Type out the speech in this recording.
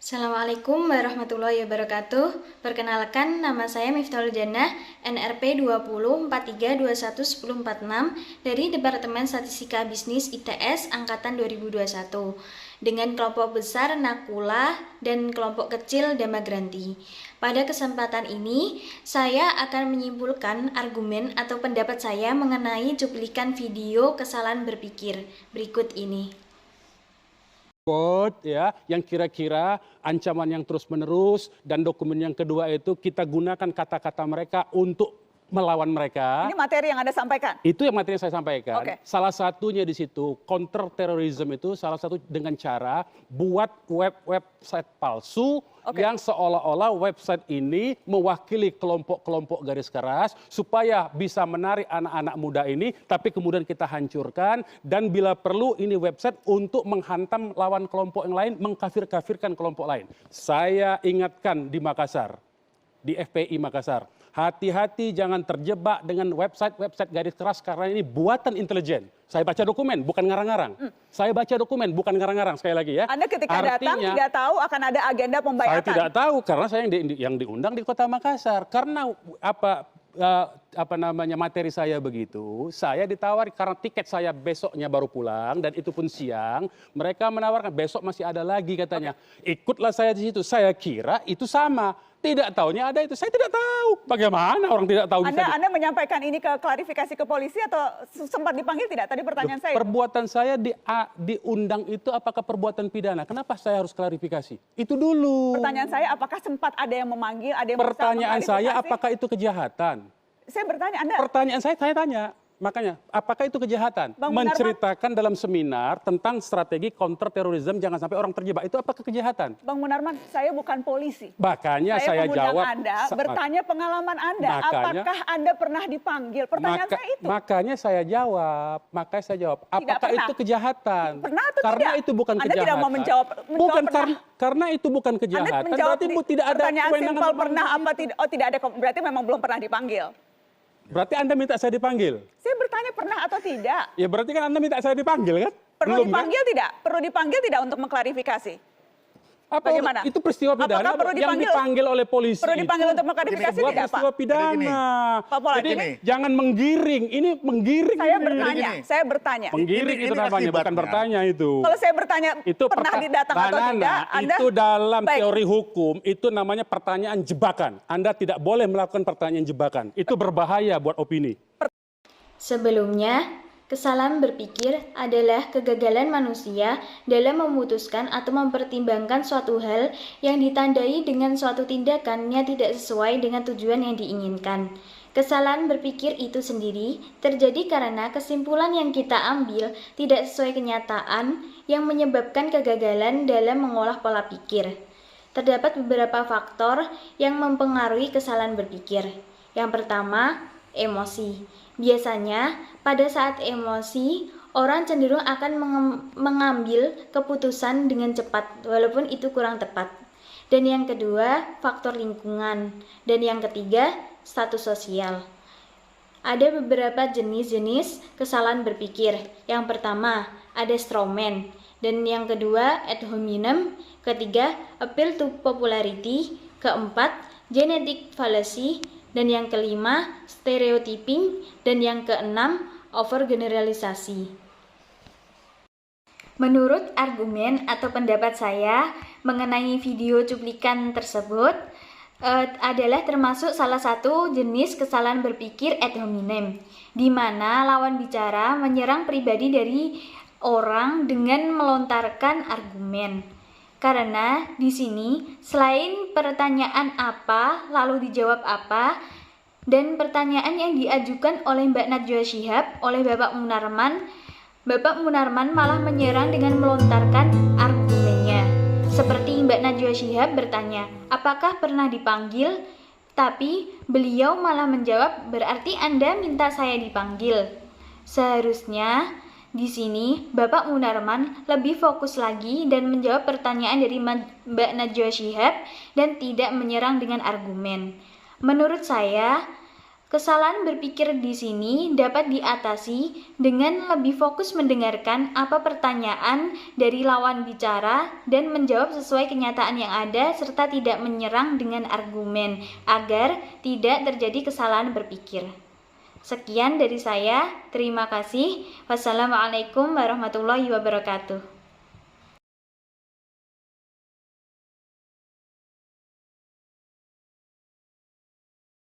Assalamualaikum warahmatullahi wabarakatuh. Perkenalkan, nama saya Miftahul Jannah, NRP 2043211046 dari Departemen Statistika Bisnis ITS Angkatan 2021 dengan kelompok besar Nakula dan kelompok kecil Damagranti. Pada kesempatan ini, saya akan menyimpulkan argumen atau pendapat saya mengenai cuplikan video kesalahan berpikir berikut ini. Ya, yang kira-kira ancaman yang terus-menerus, dan dokumen yang kedua itu kita gunakan kata-kata mereka untuk melawan mereka. Ini materi yang Anda sampaikan? Itu yang materi yang saya sampaikan. Okay. Salah satunya di situ, counter terrorism itu salah satu dengan cara buat website palsu yang seolah-olah website ini mewakili kelompok-kelompok garis keras supaya bisa menarik anak-anak muda ini, tapi kemudian kita hancurkan, dan bila perlu ini website untuk menghantam lawan kelompok yang lain, mengkafir-kafirkan kelompok lain. Saya ingatkan di Makassar, di FPI Makassar, hati-hati jangan terjebak dengan website-website garis keras karena ini buatan intelijen. Saya baca dokumen, bukan ngarang-ngarang. Saya baca dokumen, bukan ngarang-ngarang, sekali lagi ya. Anda ketika datang tidak tahu akan ada agenda pembayatan? Saya tidak tahu, karena saya yang diundang di Kota Makassar. Karena materi saya begitu, saya ditawari karena tiket saya besoknya baru pulang dan itu pun siang, mereka menawarkan besok masih ada lagi katanya. Ikutlah saya di situ. Saya kira itu sama. Tidak tahunya ada itu. Saya tidak tahu. Bagaimana orang tidak tahu? Anda menyampaikan ini ke klarifikasi ke polisi atau sempat dipanggil tidak? Tadi pertanyaan saya. Perbuatan saya diundang itu apakah perbuatan pidana? Kenapa saya harus klarifikasi? Itu dulu. Pertanyaan saya, apakah sempat ada yang memanggil, ada yang Pertanyaan saya, apakah itu kejahatan? Saya bertanya, Anda. Pertanyaan saya tanya. Makanya, apakah itu kejahatan? Menceritakan dalam seminar tentang strategi counter terorisme jangan sampai orang terjebak. Itu apakah kejahatan? Bang Munarman, saya bukan polisi. Makanya saya jawab. Anda bertanya pengalaman Anda. Apakah Anda pernah dipanggil? Pertanyaan saya itu. Makanya saya jawab. Apakah itu kejahatan? Pernah atau karena tidak? Itu bukan Anda kejahatan. tidak mau menjawab. Bukan karena itu bukan kejahatan. Berarti tidak ada pertanyaan simpel pernah apa tidak? Oh, tidak ada. Berarti memang belum pernah dipanggil. Berarti Anda minta saya dipanggil? Saya bertanya pernah atau tidak. Ya berarti kan Anda minta saya dipanggil kan? Perlu dipanggil tidak? Perlu dipanggil tidak untuk mengklarifikasi? Bagaimana? Itu peristiwa pidana yang dipanggil oleh polisi. Perlu dipanggil untuk mengklarifikasi tidak, Pak? Peristiwa pidana. Pak Pola, jadi jangan menggiring. Ini menggiring. Saya bertanya. Menggiring itu namanya, bukan bertanya itu. Kalau saya bertanya itu pernah didatang atau tidak, Anda... Itu dalam teori hukum, itu namanya pertanyaan jebakan. Anda tidak boleh melakukan pertanyaan jebakan. Itu berbahaya buat opini. Sebelumnya, kesalahan berpikir adalah kegagalan manusia dalam memutuskan atau mempertimbangkan suatu hal yang ditandai dengan suatu tindakan yang tidak sesuai dengan tujuan yang diinginkan. Kesalahan berpikir itu sendiri terjadi karena kesimpulan yang kita ambil tidak sesuai kenyataan yang menyebabkan kegagalan dalam mengolah pola pikir. Terdapat beberapa faktor yang mempengaruhi kesalahan berpikir. Yang pertama, emosi. Biasanya, pada saat emosi, orang cenderung akan mengambil keputusan dengan cepat, walaupun itu kurang tepat. Dan yang kedua, faktor lingkungan. Dan yang ketiga, status sosial. Ada beberapa jenis-jenis kesalahan berpikir. Yang pertama, ada strawman. Dan yang kedua, ad hominem. Ketiga, appeal to popularity. Keempat, genetic fallacy. Dan yang kelima, stereotyping, dan yang keenam, overgeneralisasi. Menurut argumen atau pendapat saya mengenai video cuplikan tersebut adalah termasuk salah satu jenis kesalahan berpikir ad hominem, di mana lawan bicara menyerang pribadi dari orang dengan melontarkan argumen. Karena di sini selain pertanyaan apa lalu dijawab apa, dan pertanyaan yang diajukan oleh Mbak Najwa Shihab oleh Bapak Munarman malah menyerang dengan melontarkan argumennya. Seperti Mbak Najwa Shihab bertanya, apakah pernah dipanggil? Tapi beliau malah menjawab, berarti Anda minta saya dipanggil. Seharusnya di sini Bapak Munarman lebih fokus lagi dan menjawab pertanyaan dari Mbak Najwa Shihab dan tidak menyerang dengan argumen. Menurut saya, Kesalahan berpikir di sini dapat diatasi dengan lebih fokus mendengarkan apa pertanyaan dari lawan bicara dan menjawab sesuai kenyataan yang ada serta tidak menyerang dengan argumen agar tidak terjadi kesalahan berpikir. Sekian dari saya, terima kasih. Wassalamualaikum warahmatullahi wabarakatuh.